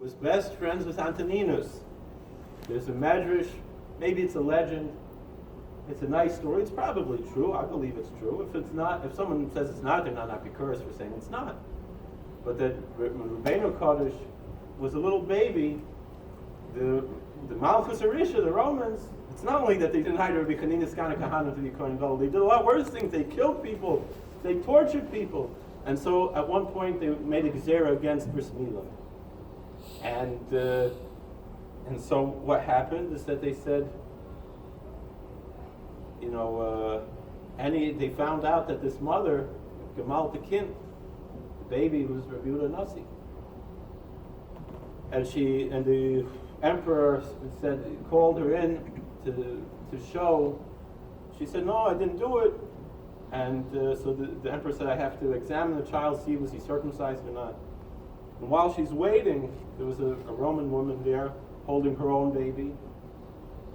was best friends with Antoninus. There's a medrash, maybe it's a legend. It's a nice story. It's probably true. I believe it's true. If it's not, if someone says it's not, they're not epicurus for saying it's not. But that when Rabbeinu Kodesh was a little baby, the Malchus Arisha, the Romans, it's not only that they didn't hide Rabbi Chanina Skana Kahana to the Kohen Gadol, they did a lot worse things. They killed people. They tortured people. And so at one point they made a gzera against Bris Milah. And so what happened is that they said, they found out that this mother, Gemal Tekin, the baby was Rabbi Yehuda Nasi. And the emperor called her in to show. She said, no, I didn't do it. And so the emperor said, I have to examine the child, see was he circumcised or not. And while she's waiting, there was a Roman woman there holding her own baby.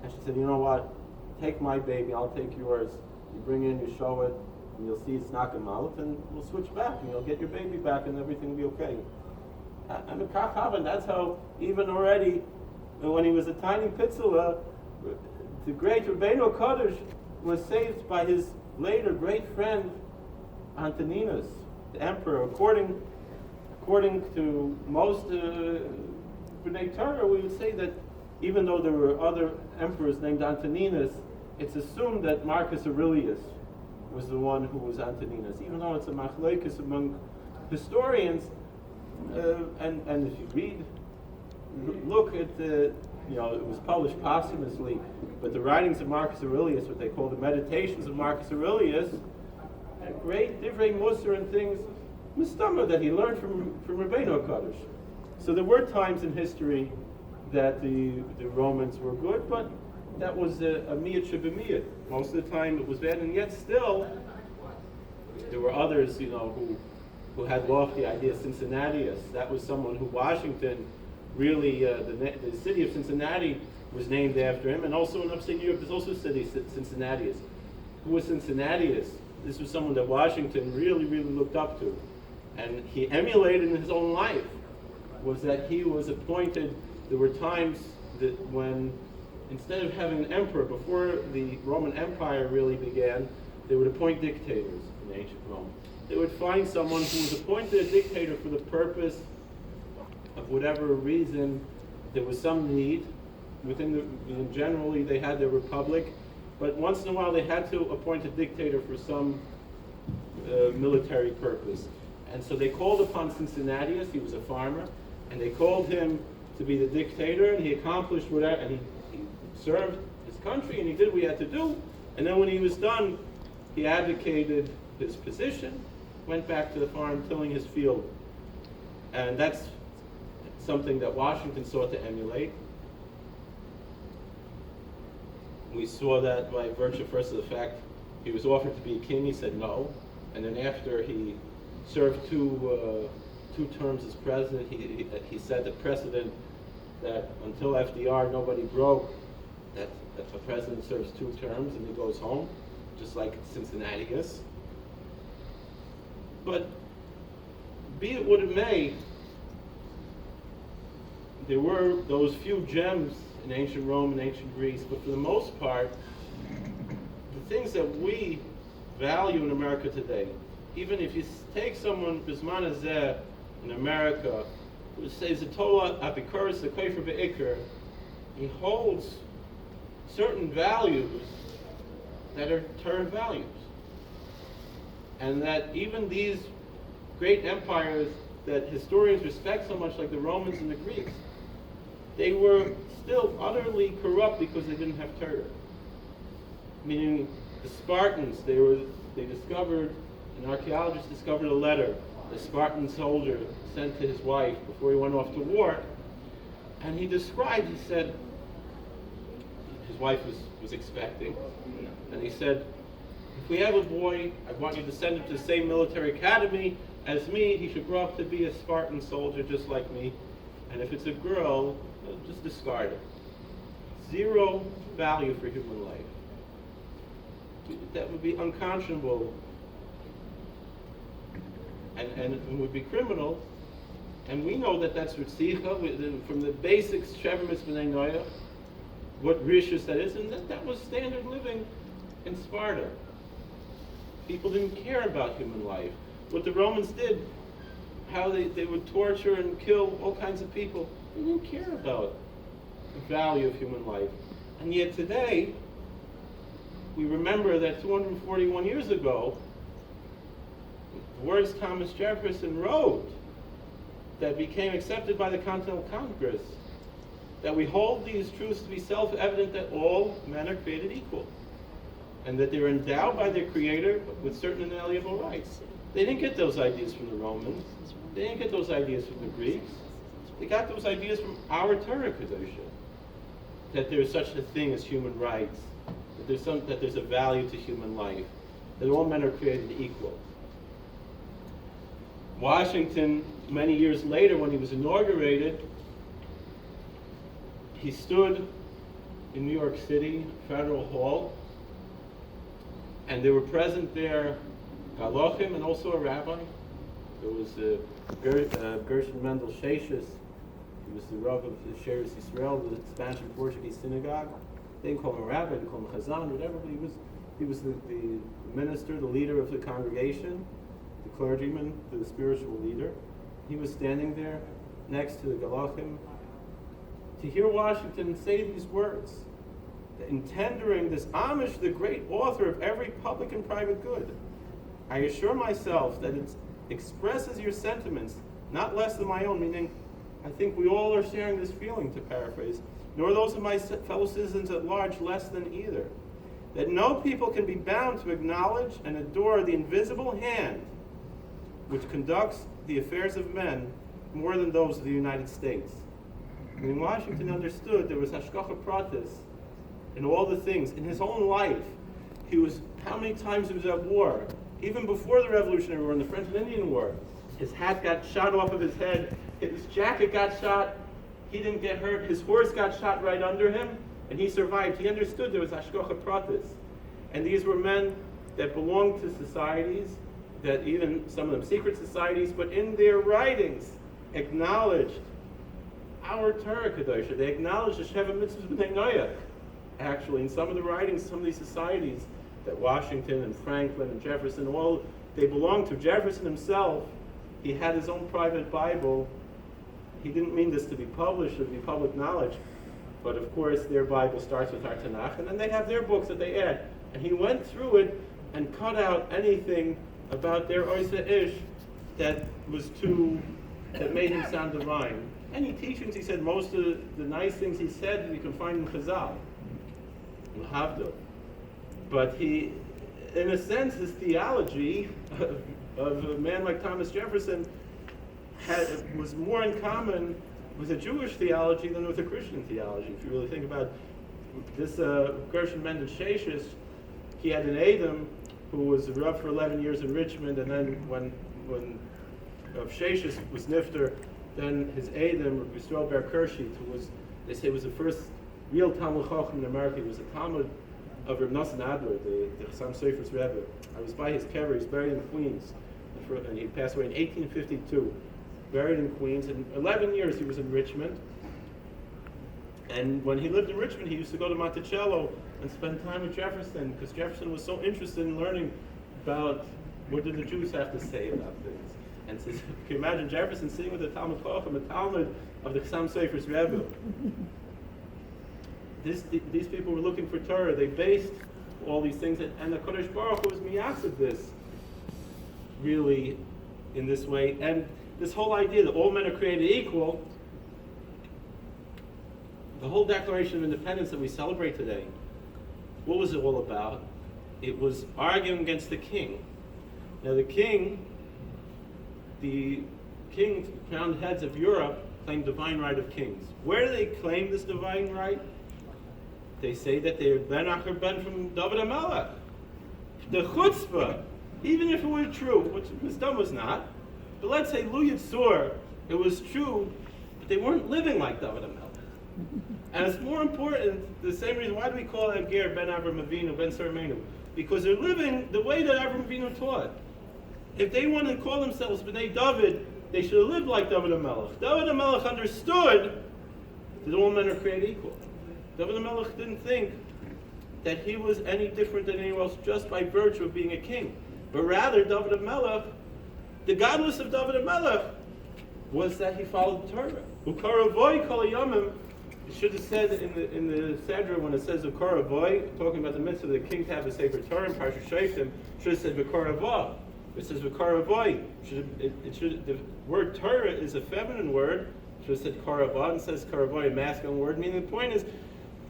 And she said, you know what? Take my baby, I'll take yours. You bring in, you show it, and you'll see it's not gemalit, and we'll switch back, and you'll get your baby back, and everything will be okay. And that's how, even already, when he was a tiny pitzela, the great Rabbeinu Kodesh was saved by his later great friend, Antoninus, the emperor. According to most B'nai Torah, we would say that even though there were other emperors named Antoninus, it's assumed that Marcus Aurelius was the one who was Antoninus, even though it's a machlokes among historians. And if you read, look at it was published posthumously, but the writings of Marcus Aurelius, what they call the Meditations of Marcus Aurelius, great divrei musar and things, mistama that he learned from Rabbeinu Kodesh. So there were times in history that the Romans were good, but that was a miyat shebemiyat. Most of the time it was bad, and yet still there were others, who had lofty ideas. Cincinnatus, that was someone who Washington really, the city of Cincinnati was named after him, and also in upstate New York there's also a city, Cincinnatus. Who was Cincinnatus? This was someone that Washington really, really looked up to, and he emulated in his own life, was that he was appointed. There were times that when, instead of having an emperor, before the Roman Empire really began, they would appoint dictators in ancient Rome. They would find someone who was appointed a dictator for the purpose of whatever reason. There was some need within generally they had their republic, but once in a while they had to appoint a dictator for some military purpose. And so they called upon Cincinnatus. He was a farmer, and they called him to be the dictator, and he accomplished whatever, and he served his country, and he did what he had to do. And then when he was done, he abdicated his position, went back to the farm, tilling his field. And that's something that Washington sought to emulate. We saw that by virtue first of the fact he was offered to be king, he said no. And then after he served two terms as president, he set the precedent that until FDR nobody broke that if a president serves 2 terms and he goes home, just like Cincinnatus. But be it what it may, there were those few gems in ancient Rome and ancient Greece, but for the most part, the things that we value in America today, even if you take someone, Bisman Azeh, in America, who says the Torah Apikuros, the Kofer Be'ikr, he holds certain values that are Torah values. And that even these great empires that historians respect so much, like the Romans and the Greeks, they were still utterly corrupt because they didn't have Torah. Meaning the Spartans, they discovered, an archaeologist discovered a letter the Spartan soldier sent to his wife before he went off to war, and he said, his wife was expecting, and he said, if we have a boy, I want you to send him to the same military academy as me. He should grow up to be a Spartan soldier just like me. And if it's a girl, just discard it. Zero value for human life. That would be unconscionable. And it would be criminal And we know that that's Ritzicha, from the basics, Shevemis B'nai Noach, what Rishus that is, and that was standard living in Sparta. People didn't care about human life. What the Romans did, how they would torture and kill all kinds of people, they didn't care about the value of human life. And yet today, we remember that 241 years ago, the words Thomas Jefferson wrote that became accepted by the Continental Congress, that we hold these truths to be self-evident that all men are created equal, and that they're endowed by their Creator with certain inalienable rights. They didn't get those ideas from the Romans. They didn't get those ideas from the Greeks. They got those ideas from our Torah Kedosha, that there's such a thing as human rights, that there's a value to human life, that all men are created equal. Washington, many years later, when he was inaugurated, he stood in New York City, Federal Hall, and there were present there Galochim and also a rabbi. There was Gershon Mendel Sheshes. He was the Rav of the Sheretz Yisrael, the Spanish and Portuguese synagogue. They didn't call him a rabbi, they didn't call him Chazan, whatever, but he was the minister, the leader of the congregation, the clergyman, the spiritual leader. He was standing there next to the Galachim to hear Washington say these words, in tendering this homage to the great author of every public and private good. I assure myself that it expresses your sentiments, not less than my own, meaning I think we all are sharing this feeling, to paraphrase, nor those of my fellow citizens at large less than either, that no people can be bound to acknowledge and adore the invisible hand which conducts the affairs of men more than those of the United States. When Washington understood there was hashgacha pratis in all the things, in his own life, how many times he was at war, even before the Revolutionary War and the French and Indian War, his hat got shot off of his head, his jacket got shot, he didn't get hurt, his horse got shot right under him, and he survived. He understood there was hashgacha pratis. And these were men that belonged to societies, that even some of them secret societies, but in their writings acknowledged our Torah Kedosha. They acknowledged the Sheva Mitzvahs B'nai Noach. Actually, in some of the writings, some of these societies that Washington and Franklin and Jefferson, all they belonged to. Jefferson himself, he had his own private Bible. He didn't mean this to be published or to be public knowledge, but of course their Bible starts with our Tanakh, and then they have their books that they add. And he went through it and cut out anything about their Oisa Ish that made him sound divine. Any teachings, he said, most of the nice things he said you can find in Chazal, in Havdil. But he, in a sense, his theology of a man like Thomas Jefferson was more in common with a Jewish theology than with a Christian theology. If you really think about this, Gershon Mendel Sheshes, he had an Adam who was a Rav for 11 years in Richmond, and then when Sheshes was nifter, then his Adam, Yisrael Ber Kershit, who was, they say, was the first real Talmud Chacham in America. He was a Talmud of Reb Nosson Adler, the Chassam Sofer's Rebbe. I was by his kever. He's buried in Queens, and he passed away in 1852. Buried in Queens. In 11 years he was in Richmond. And when he lived in Richmond, he used to go to Monticello and spend time with Jefferson, because Jefferson was so interested in learning about what did the Jews have to say about things. And so, can you imagine Jefferson sitting with the Talmud Chacham, a Talmud of the Chassam Sofer's Rebbe? These people were looking for Torah. They based all these things, and the Kodesh Baruch Hu was miyased this, really, in this way. And this whole idea that all men are created equal, the whole Declaration of Independence that we celebrate today, what was it all about? It was arguing against the king. Now the crowned heads of Europe claim divine right of kings. Where do they claim this divine right? They say that they're ben acher ben from David HaMelech. The chutzpah, even if it were true, which wisdom was not, but let's say Lu Yitzur, it was true, but they weren't living like David HaMelech. And it's more important, the same reason, why do we call that ger ben Avram Avinu, ben Sarmenu? Because they're living the way that Avram Avinu taught. If they want to call themselves B'nai David, they should have lived like David HaMelech. David HaMelech understood that all men are created equal. David HaMelech didn't think that he was any different than anyone else just by virtue of being a king. But rather, David HaMelech, the godless of David HaMelech was that he followed the Torah. Ukaravoy kol hayamim. It should have said in the Sedra when it says Ukaravoy, talking about the mitzvah of the king to have a Sefer Torah in Parsha Shoftim, should have said V'karavah. It says V'karavoi. The word Torah is a feminine word. It should have said Karavah, and it says Karavoi, a masculine word. Meaning the point is,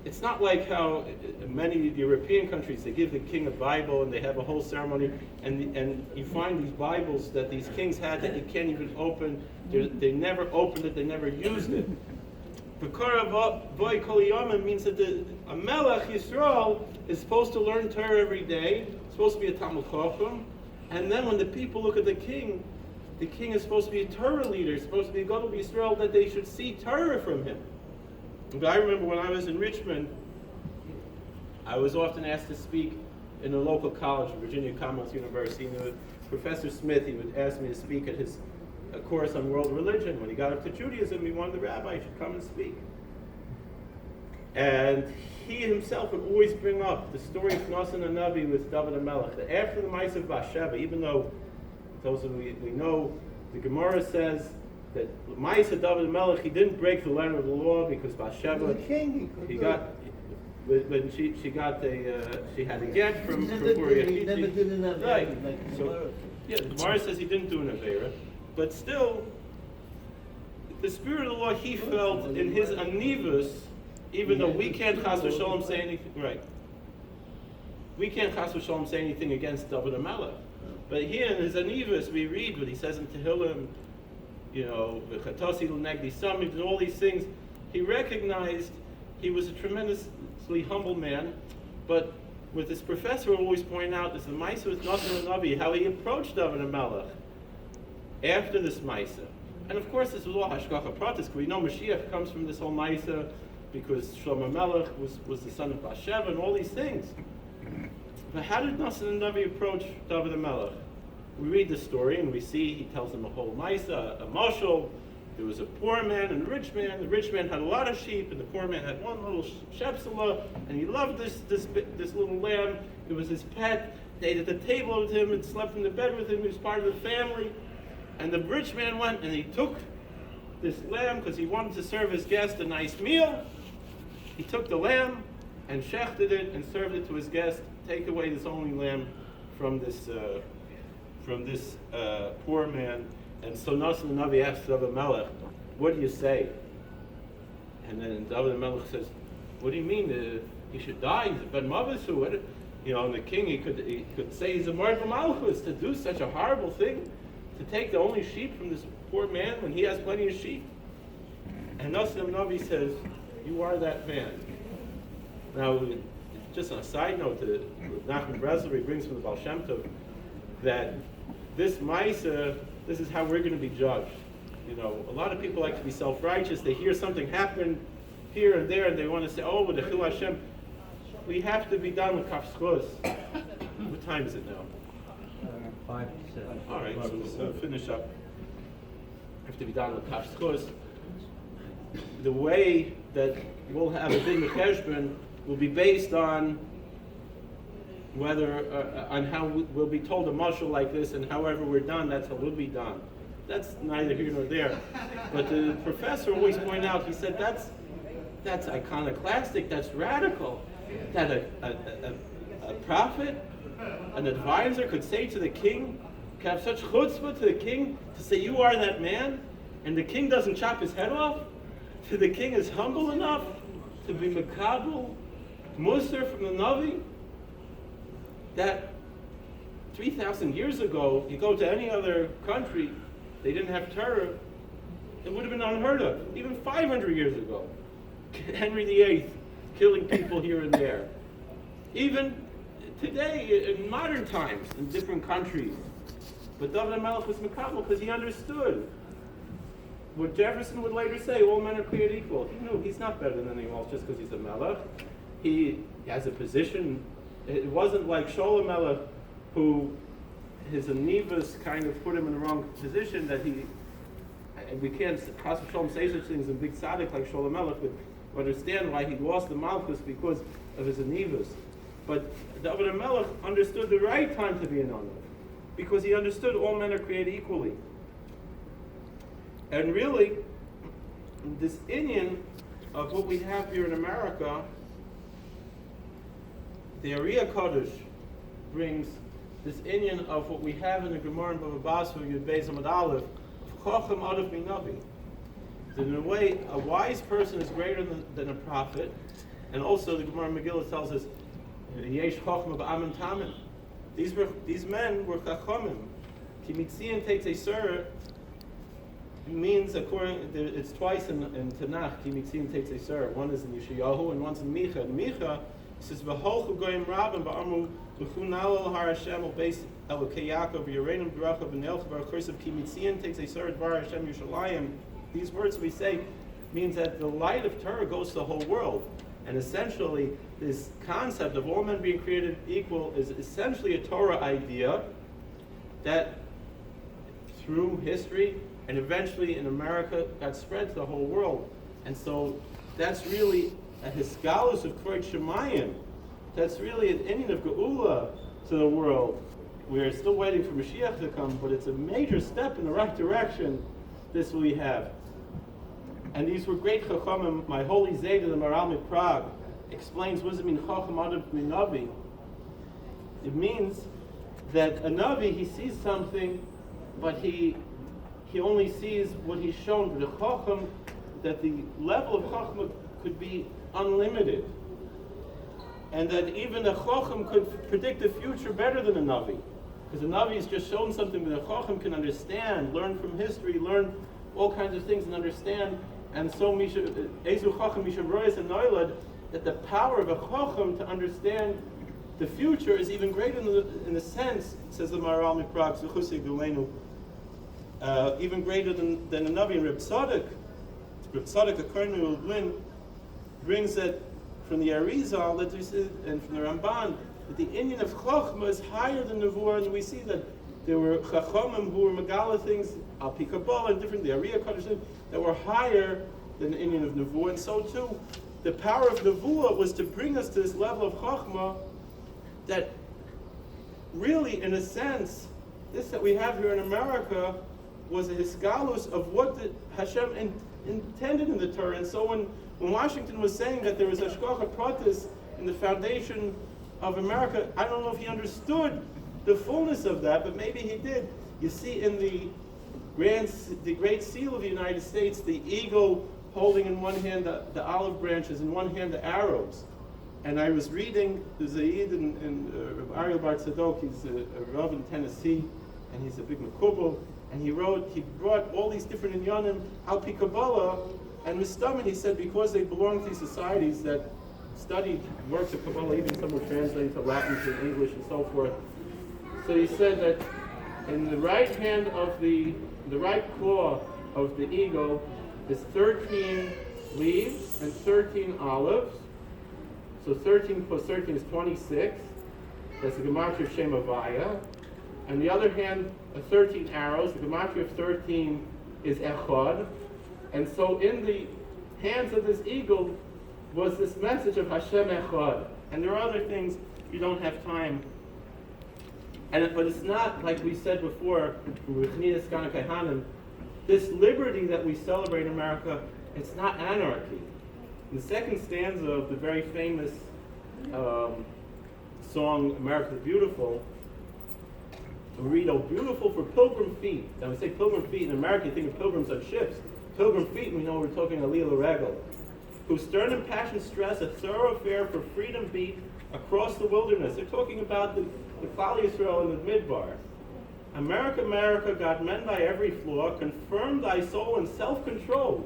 it's not like how many European countries, they give the king a Bible and they have a whole ceremony, and you find these Bibles that these kings had that you can't even open. They never opened it, they never used it. V'karavoi kol yomim means that a Melech Yisrael is supposed to learn Torah every day, supposed to be a Talmud Chacham, and then when the people look at the king is supposed to be a Torah leader, supposed to be a God of Yisrael, that they should see Torah from him. I remember when I was in Richmond, I was often asked to speak in a local college, Virginia Commonwealth University. And Professor Smith, he would ask me to speak at his course on world religion. When he got up to Judaism, he wanted the rabbi should come and speak. And he himself would always bring up the story of Nasan and Navi with David HaMelech. That after the Ma'aseh of Bathsheba, even though those we know, the Gemara says that Ma'aseh David HaMelech, he didn't break the letter of the law because Bathsheba, he got when she had a get from Uriah. He never did an Avera. Right. Like So yeah, the Gemara says he didn't do an Avera, but still, the spirit of the law he felt in his anivus, even though we can't chas v'sholom say anything. Right. We can't chas v'sholom say anything against David HaMelech. But here in his anivus, we read what he says in Tehillim, v'chatasi l'negdi samid, and all these things. He recognized he was a tremendously humble man, but what this professor would always point out is the Maisa with Nasan and Navi, how he approached David HaMelech after this Maisa. And of course, this was all Hashgacha Pratis, because we know Mashiach comes from this whole Maisa, because Shlomo Melech was the son of Bathsheba and all these things. But how did Nasan and Navi approach David HaMelech? We read the story and we see he tells them a whole Maisa, a mashal. There was a poor man and a rich man. The rich man had a lot of sheep, and the poor man had one little shepsela, and he loved this little lamb. It was his pet. They ate at the table with him and slept in the bed with him. He was part of the family. And the rich man went and he took this lamb because he wanted to serve his guest a nice meal. He took the lamb and shechted it and served it to his guest. Take away this only lamb from this poor man. And so Nasan the Navi asked David HaMelech, "What do you say?" And then David HaMelech says, "What do you mean? He should die? He's a ben Mavisu. What? And the king, he could say he's a mard malchus to do such a horrible thing, to take the only sheep from this poor man when he has plenty of sheep." And Nasan the Navi says, "You are that man." Now, just on a side note, Nachman Breslov brings from the Baal Shem Tov that this Maisa, this is how we're going to be judged. A lot of people like to be self-righteous. They hear something happen here and there, and they want to say, "Oh, with the Chil Hashem, we have to be done with Kaf Schus." What time is it now? 5 to 7. All right, so we'll finish up. Have to be done with Kaf Schus. The way that we'll have a din cheshbon will be based on whether on how we'll be told a mashal like this, and however we're done, that's how we'll be done. That's neither here nor there. But the professor always pointed out, he said that's iconoclastic, that's radical. That a prophet, an advisor could say to the king, could have such chutzpah to the king to say, "You are that man," and the king doesn't chop his head off. So the king is humble enough to be makabel, Musar from the Navi. That 3,000 years ago, you go to any other country, they didn't have Torah, it would have been unheard of. Even 500 years ago, Henry VIII killing people here and there. Even today, in modern times, in different countries. But David HaMelech was makabel because he understood what Jefferson would later say, all men are created equal. He knew he's not better than anyone else just because he's a melech. He has a position. It wasn't like Sholem Melech, who his anivus kind of put him in the wrong position, that and we can't Chas v'Shalom say such things in big tzaddik like Sholem Melech, but understand why he lost the Malchus because of his anivus. But David Melech understood the right time to be an Onav, because he understood all men are created equally. And really, this inyan of what we have here in America, the Ariya Kodesh brings this inyan of what we have in the Gemara in Bava Basra, Yud Beis Amud Aleph, Chochem Adav Minavi. That in a way, a wise person is greater than a prophet, and also the Gemara in Megillah tells us, Yesh Chochem Ba'amin Tamim. These men were Chachomim. Ki Mitzion takes a surah, means it's twice in Tanakh. Ki Mitzion takes a surah. One is in Yeshayahu and one's in Micha. In Micha, it says V'holchu goyim rabim ba'amru v'chunal al har Hashem al beis elokei Yaakov v'yareinu b'racha v'nelch v'archosav Ki Mitzion takes a surah dvar Hashem Yerushalayim. These words we say means that the light of Torah goes to the whole world, and essentially this concept of all men being created equal is essentially a Torah idea that through history and eventually in America got spread to the whole world. And so that's really a hisgalus of Kroit Shemayim. That's really an inyan of Geula to the world. We are still waiting for Mashiach to come, but it's a major step in the right direction, this we have. And these were great Chachamim. My holy Zayda, the Maral Prague, explains what does it mean, Chacham Adav Minavi. It means that a Navi, he sees something, but he only sees what he's shown. But the Chacham, that the level of Chacham could be unlimited. And that even a Chacham could predict the future better than a Navi. Because a Navi is just shown something that a Chacham can understand, learn from history, learn all kinds of things and understand. And so Ezu Chacham Misha Royas and Noilad, that the power of a Chacham to understand the future is even greater in the sense, says the Maharal Miprag, Zuchusik Dulenu, even greater than a Navi. And Reb Tzadok Akarnu Ulwin brings that from the Arizal, that we see, and from the Ramban, that the inyan of Chachma is higher than Nevuah, and we see that there were Chachamim who were Megala things, Al Pi Kabbalah, and different, the Ariya Kodesh, that were higher than the inyan of Nevuah. And so too, the power of Nevuah was to bring us to this level of Chachma that really, in a sense, this that we have here in America was a hisgalus of what the Hashem intended in the Torah. And so when Washington was saying that there was Hashgacha Pratis in the foundation of America, I don't know if he understood the fullness of that, but maybe he did. You see in the Great Seal of the United States, the eagle holding in one hand the olive branches, in one hand the arrows. And I was reading the Zaid in Ariel Bar Tzadok, he's a Rav in Tennessee, and he's a big Mekubal, and he brought all these different inyanim, Al Pi Kabbalah, and Mistamid, he said, because they belong to these societies that studied works of Kabbalah, even some were translated to Latin, to English, and so forth. So he said that in the right hand of the right claw of the eagle is 13 leaves and 13 olives. So 13 plus 13 is 26. That's the gematria of Shem Havaya. And the other hand, 13 arrows. The gematria of 13 is Echad. And so in the hands of this eagle was this message of Hashem Echad. And there are other things, you don't have time. But it's not, like we said before, this liberty that we celebrate in America, it's not anarchy. In the second stanza of the very famous song, America the Beautiful, we read, "Oh, beautiful for pilgrim feet." Now we say pilgrim feet in America, you think of pilgrims on ships. Pilgrim feet, we know we're talking Aliyah L'Regel, whose stern and passion stress a thoroughfare for freedom beat across the wilderness. They're talking about the Klal Yisrael in the Midbar. America, America, God mend thy every flaw, confirm thy soul in self-control.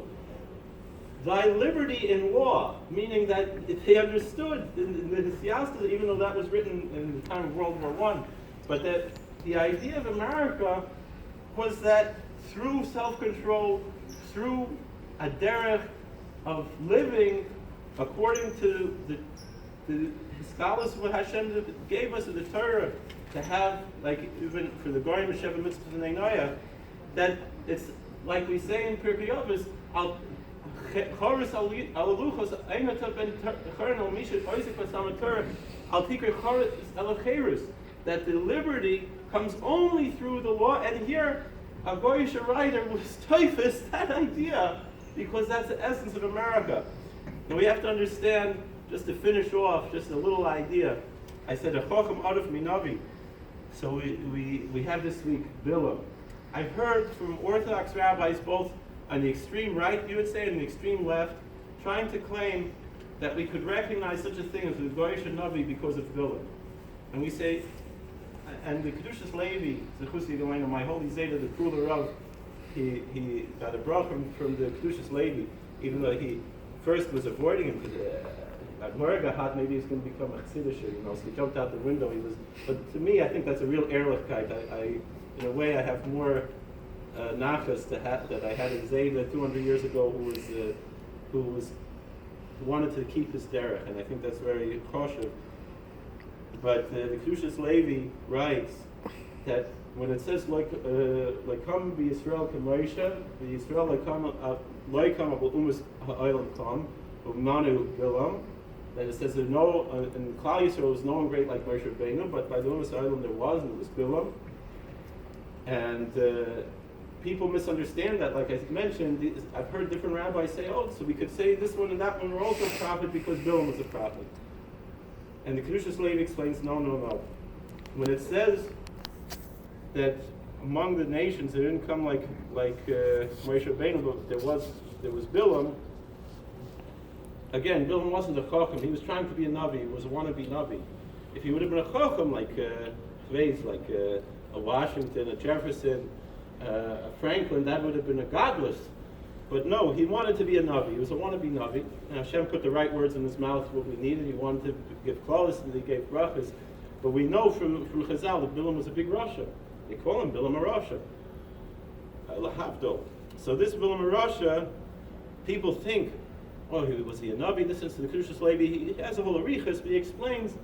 Thy liberty in law, meaning that they understood in the Hisyastas, even though that was written in the time of World War I, but that the idea of America was that through self-control, through a derech of living according to the scholars of what Hashem gave us in the Torah, to have, like even for the Goyim Sheva Mitzvah Neinoya, that it's like we say in Pirkei Avos, al choros alaluchos einata ben chern al mishit oisik basamatur al tikr choros alacherus, that the liberty comes only through the law. And here, a Goyish writer was typhus that idea, because that's the essence of America. And we have to understand, just to finish off, just a little idea. I said, a chochem adif minavi. So we have this week, Bilam. I've heard from Orthodox rabbis, both on the extreme right, you would say, and the extreme left, trying to claim that we could recognize such a thing as the Goyish Navi because of Bilam. And we say, and the Kedushas Levi, Zechusi Galena, my holy Zeta, the ruler of, he got a bracha from the Kedushas Levi, even though he first was avoiding him, because at Morgahat, maybe he's going to become a Chassidish, so he jumped out the window. But to me, I think that's a real Ehrlichkeit. In a way, I have more nachas that I had in Zeta 200 years ago, who wanted to keep his derech, and I think that's very choshev. But the Kedushas Levi writes that when it says "Lekam b'Yisrael k'Moshe, b'Yisrael lekam abul umas ha'olam kam u'manu bilam," then it says in Klal Yisrael was no one great like Moshe Rabbeinu, but by the umas ha'olam there was, and it was Bilam. And people misunderstand that. Like I mentioned, I've heard different rabbis say, "Oh, so we could say this one and that one were also a prophet because Bilam was a prophet." And the Kedushas Levi explains, no. When it says that among the nations it didn't come like Moshe Rabbeinu, but there was Bilam. Again, Bilam wasn't a chacham. He was trying to be a navi. He was a wannabe navi. If he would have been a chacham like a Washington, a Jefferson, a Franklin, that would have been a godless. But no, he wanted to be a navi. He was a wannabe navi. And Hashem put the right words in his mouth, what we needed. He wanted to give clothes, and he gave brachas. But we know from Chazal that Bilam was a big Rasha. They call him Bilam HaRasha. Lahavdol. So this Bilam HaRasha, people think, oh, was he a navi? This is the Kedushas Levi. He has a whole arichas, but he explains,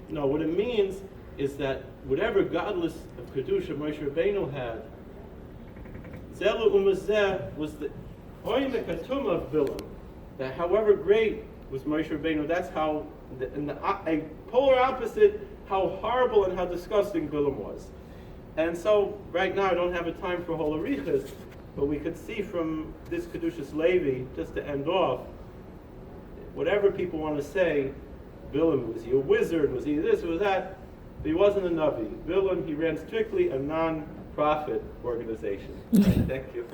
no, what it means is that whatever godless of Kedusha Moshe Rabbeinu had, Zelu Umazeh was the Oimek Atum of Bilam, that however great was Moshe Rabbeinu, that's how, a polar opposite, how horrible and how disgusting Bilam was. And so, right now I don't have a time for whole arichas, but we could see from this Kedushas Levi, just to end off, whatever people want to say, Bilam, was he a wizard, was he this, was that, but he wasn't a Navi. Bilam, he ran strictly a non-profit organization. Thank you.